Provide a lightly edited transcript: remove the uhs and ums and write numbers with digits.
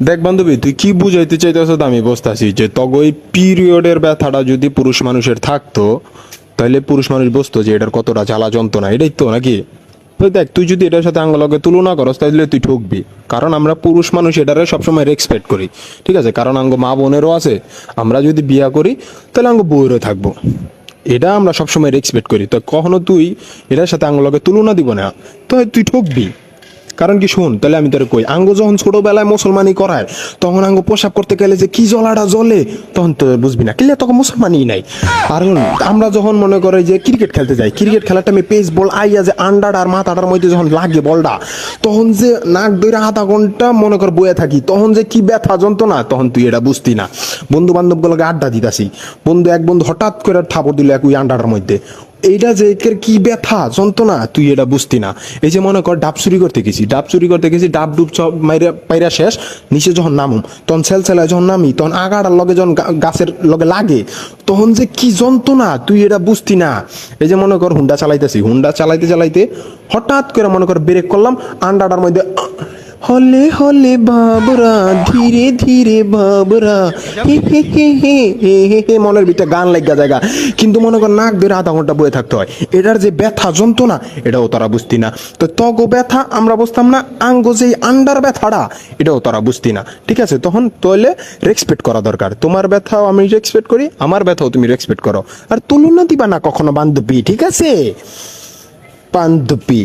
দেখ বান্ধবী, তুই কি বুঝাইতে চাইতেছ আমি বুঝতেছি যে ওই পিরিয়ডের ব্যথাটা যদি পুরুষ মানুষের থাকতো, তাহলে পুরুষ মানুষ বুঝতো যে এটার কতটা জ্বালা যন্ত্রণা, এটাই তো নাকি? তো দেখ, তুই যদি এটার সাথে আঙ্গলকে তুলনা করস তাহলে তুই ঠকবি। কারণ আমরা পুরুষ মানুষ এটারে সবসময় রেসপেক্ট করি, ঠিক আছে? কারণ আঙ্গ মা বোনেরও আছে, আমরা যদি বিয়া করি তাহলে আঙ্গ বউয়েরও থাকবো, এটা আমরা সবসময় রেসপেক্ট করি। তো কখনো তুই এটার সাথে আঙ্গলকে তুলনা দিব না, তো তুই ঠকবি। কারণ কি, শোন তাহলে আমি তোর কই, আঙ্গ যখন ছোটবেলায় মুসলমানি করায় তখন আঙ্গ প্রসাব করতে গেলে যে কি জ্বলাটা জ্বলে তখন তো বুঝবি না, কিলে তখন মুসলমানই নাই। আর আমরা যখন মনে করে যে ক্রিকেট খেলতে যাই, ক্রিকেট খেলাটা আমি পেস বল আইয়া যে আন্ডার আর মাথাটার মধ্যে যখন লাগে বলটা, তখন যে নাক ধরে আধা ঘন্টা মনে কর বয়ে থাকি, তখন যে কি ব্যথা যন্ত্রণা, তখন তুই এটা বুঝতি না। বন্ধু বান্ধব গুলোকে আড্ডা দিতাছি, এক বন্ধু হঠাৎ করে থাপড় দিল এক ওই আন্ডাটার মধ্যে, এইটা যে একের কি ব্যথা যন্ত্রণা তুই এটা বুঝতি না। এই যে মনে কর ডাব চুরি করতে গেছি, ডাব ডুব সব মাইরা পাইরা শেষ, নিচে যখন নামুম তখন সেলসেলায় যখন নামি তখন আগাড়ার লগে যখন গাছের লগে লাগে, তখন যে কি যন্ত্রণা তুই এটা বুঝতি না। এই যে মনে কর হুন্ডা চালাইতে চালাইতে হঠাৎ করে মনে কর ব্রেক করলাম, আন্ডাটার মধ্যে হলে হলে বাবরা ধীরে ধীরে বাবরা হে হে হে হে হে হে হে, মনের ভিতরে গান লাগা জায়গা, কিন্তু মনে কর নাক ধরে আধা ঘন্টা বয়ে থাকতে হয়। এটার যে ব্যথা যন্ত্রণা এটাও তারা বুঝতি না। তো তগো ব্যথা আমরা বুঝতাম না, আঙ্গ যে আন্ডার ব্যথাটা এটাও তারা বুঝতি না, ঠিক আছে? তখন তাহলে রেসপেক্ট করা দরকার। তোমার ব্যথাও আমি রেসপেক্ট করি, আমার ব্যথাও তুমি রেসপেক্ট করো। আর তুলনা দিবা না কখনো বান্ধবী, ঠিক আছে বান্ধবী?